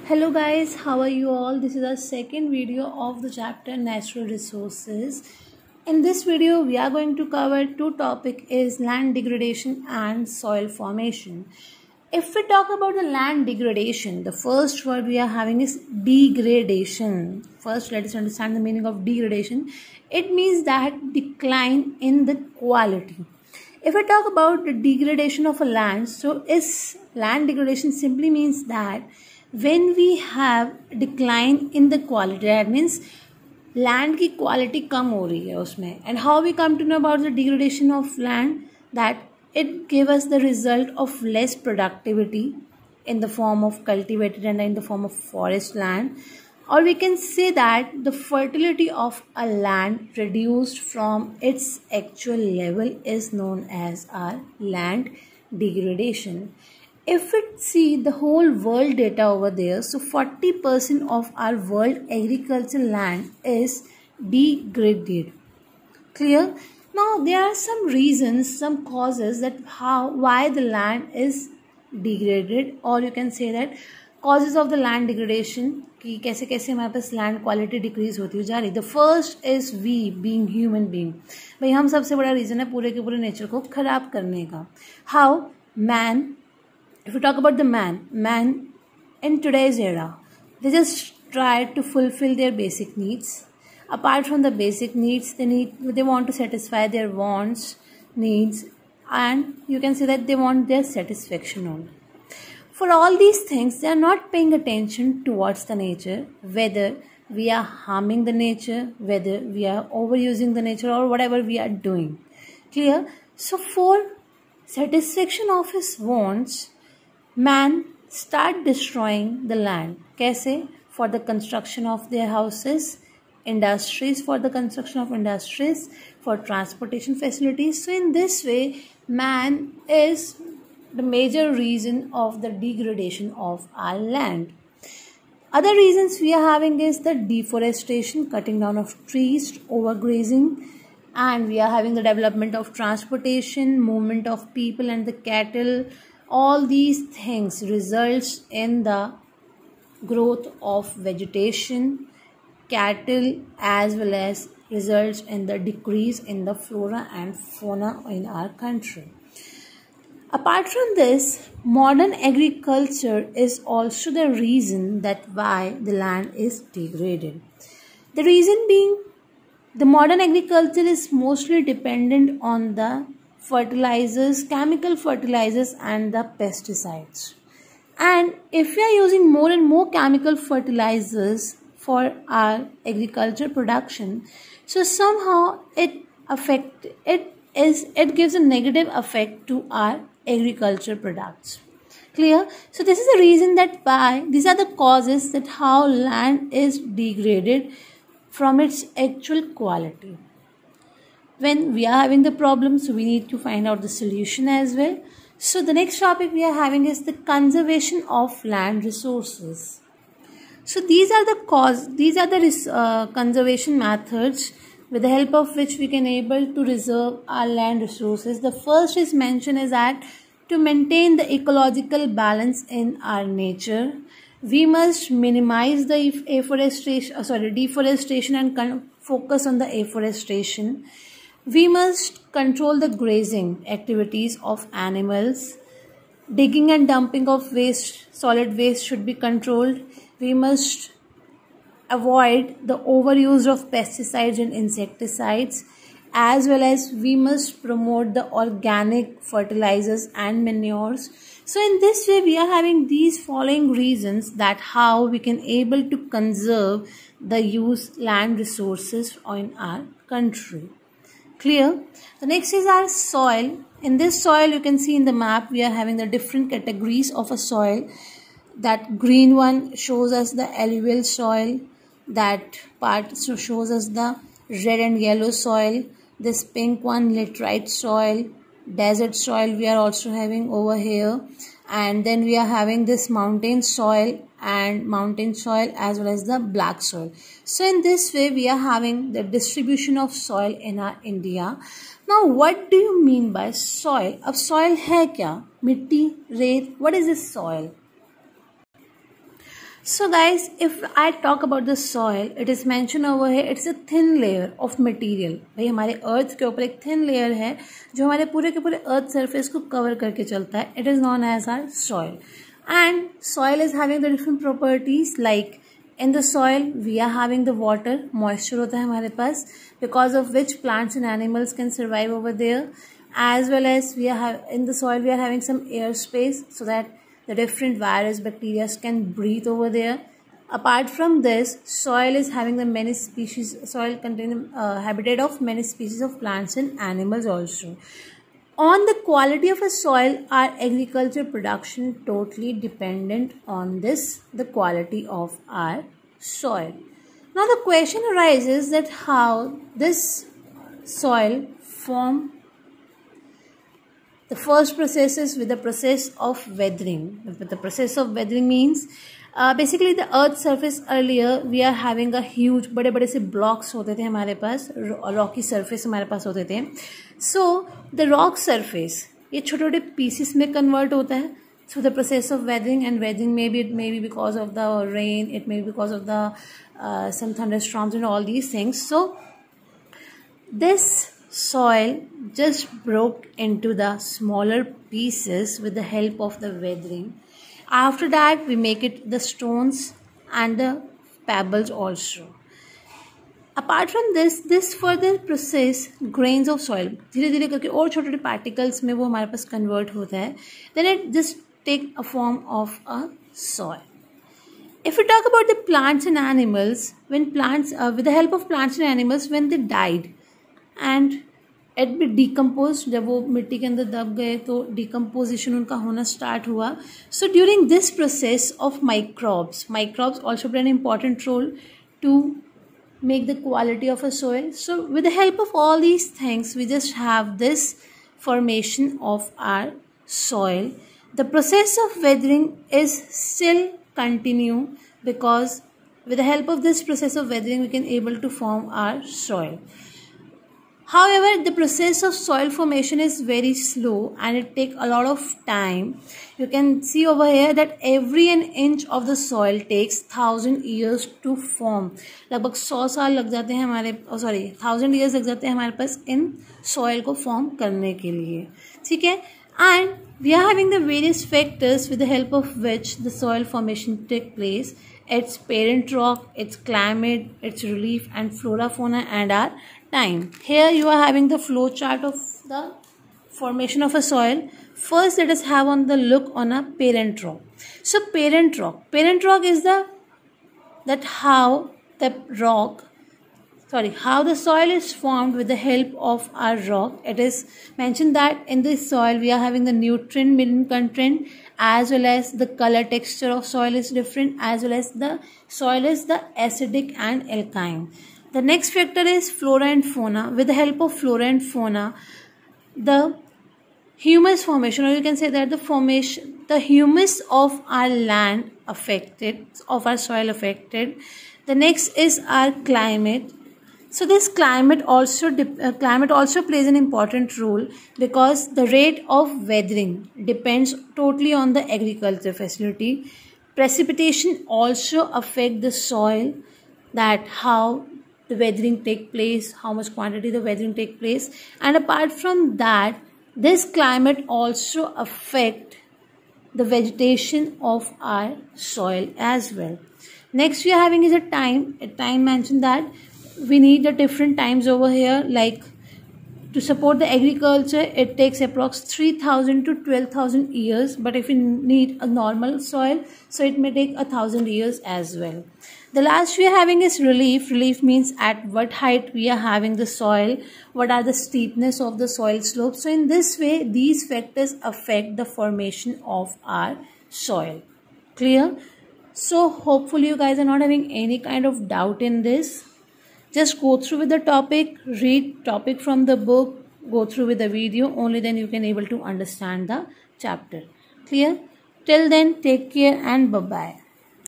Hello guys, how are you all? This is our second video of the chapter Natural Resources. In this video, we are going to cover two topics is land degradation and soil formation. If we talk about the land degradation, the first word we are having is degradation. First, let us understand the meaning of degradation. It means that decline in the quality. If I talk about the degradation of a land, so is land degradation simply means that when we have decline in the quality, that means land की quality कम हो रही है उसमें. And how we come to know about the degradation of land? That it gives us the result of less productivity in the form of cultivated and in the form of forest land. Or we can say that the fertility of a land reduced from its actual level is known as our land degradation. If we see the whole world data over there, so 40% of our world agricultural land is degraded. Clear? Now there are some reasons, some causes that why the land is degraded, or you can say that causes of the land degradation कि कैसे कैसे हमारे पास land quality decrease होती जा रही. The first is we being human being. भाई हम सबसे बड़ा reason है पूरे के पूरे nature को खराब करने का. How? Man. If we talk about the man in today's era, they just try to fulfill their basic needs. Apart from the basic needs, they want to satisfy their wants, needs, and you can say that they want their satisfaction only. For all these things, they are not paying attention towards the nature, whether we are harming the nature, whether we are overusing the nature, or whatever we are doing. Clear? So for satisfaction of his wants, man start destroying the land. कैसे? For the construction of their houses, industries, for the construction of industries, for transportation facilities. So in this way, man is the major reason of the degradation of our land. Other reasons we are having is the deforestation, cutting down of trees, overgrazing, and we are having the development of transportation, movement of people and the cattle. All these things results in the growth of vegetation, cattle, as well as results in the decrease in the flora and fauna in our country. Apart from this, modern agriculture is also the reason that why the land is degraded. The reason being, the modern agriculture is mostly dependent on the fertilizers, chemical fertilizers and the pesticides. And if we are using more and more chemical fertilizers for our agriculture production, so somehow it gives a negative effect to our agriculture products. Clear? So this is the reason that why these are the causes that how land is degraded from its actual quality. When we are having the problem, so we need to find out the solution as well. So the next topic we are having is the conservation of land resources. So these are the conservation methods with the help of which we can able to reserve our land resources. The first is mentioned is that to maintain the ecological balance in our nature, we must minimize the deforestation and focus on the afforestation. We must control the grazing activities of animals. Digging and dumping of waste, solid waste should be controlled. We must avoid the overuse of pesticides and insecticides, as well as we must promote the organic fertilizers and manures. So in this way, we are having these following reasons that how we can able to conserve the use land resources in our country. Clear? The next is our soil. In this soil, you can see in the map, we are having the different categories of a soil. That green one shows us the alluvial soil. That part shows us the red and yellow soil. This pink one, laterite soil. Desert soil we are also having over here. And then we are having this mountain soil as well as the black soil. So in this way we are having the distribution of soil in our India. Now what do you mean by soil? अब soil है क्या? मिट्टी, रेत, what is this soil? So guys, if I talk about the soil, it is mentioned over here, it's a thin layer of material. भाई हमारे अर्थ के ऊपर एक thin layer है जो हमारे पूरे के पूरे अर्थ सरफेस को कवर करके चलता है. It is known as our soil. And soil is having the different properties, like in the soil we are having the water, moisture होता है हमारे पास, because of which plants and animals can survive over there. As well as in the soil we are having some air space so that the different virus, bacteria can breathe over there. Apart from this, soil is having the many species. Soil contains habitat of many species of plants and animals also. On the quality of a soil, our agriculture production totally dependent on this, the quality of our soil. Now the question arises that how this soil form. The first process is with the process of weathering. The process of weathering means basically the earth surface earlier we are having a huge बड़े बड़े से blocks होते थे हमारे पास, rocky surface हमारे पास होते थे. So the rock surface ये छोटे छोटे pieces में convert होता है. So the process of weathering, and weathering maybe because of the rain, it may be because of the some thunderstorms and all these things. So this soil just broke into the smaller pieces with the help of the weathering. After that we make it the stones and the pebbles also. Apart from this further process grains of soil धीरे धीरे करके और छोटे छोटे particles में वो हमारे पास convert होता है. Then it just take a form of a soil. If we talk about the plants and animals, when plants with the help of plants and animals, when they died and it be decomposed, जब वो मिट्टी के अंदर दब गए तो decomposition उनका होना start हुआ. So during this process of microbes also play an important role to make the quality of a soil. So with the help of all these things, we just have this formation of our soil. The process of weathering is still continue, because with the help of this process of weathering we can able to form our soil. However, the process of soil formation is very slow and it takes a lot of time. You can see over here that every an inch of the soil takes 1,000 years to form. लगभग 100 साल लग जाते हैं हमारे 1,000 years लग जाते हैं हमारे पास इन soil को form करने के लिए. ठीक है? And we are having the various factors with the help of which the soil formation take place. Its parent rock, its climate, its relief and flora, fauna and our time. Here you are having the flow chart of the formation of a soil. First let us have on the look on a parent rock. So parent rock is how the soil is formed with the help of our rock. It is mentioned that in this soil we are having the nutrient mineral content, as well as the color texture of soil is different, as well as the soil is the acidic and alkaline. The next factor is flora and fauna. With the help of flora and fauna, the humus formation, or you can say that the humus of our land affected, of our soil affected. The next is our climate. So this climate also plays an important role, because the rate of weathering depends totally on the agriculture facility. Precipitation also affect the soil, that how the weathering take place, how much quantity the weathering take place. And apart from that, this climate also affect the vegetation of our soil as well. Next we are having is a time. Mentioned that we need the different times over here, like to support the agriculture it takes approx 3,000 to 12,000 years, but if we need a normal soil, so it may take 1,000 years as well. The last we are having is relief. Relief means at what height we are having the soil, what are the steepness of the soil slope. So in this way these factors affect the formation of our soil. Clear? So hopefully you guys are not having any kind of doubt in this. Just go through with the topic, read topic from the book, go through with the video, only then you can able to understand the chapter. Clear? Till then, take care and bye-bye.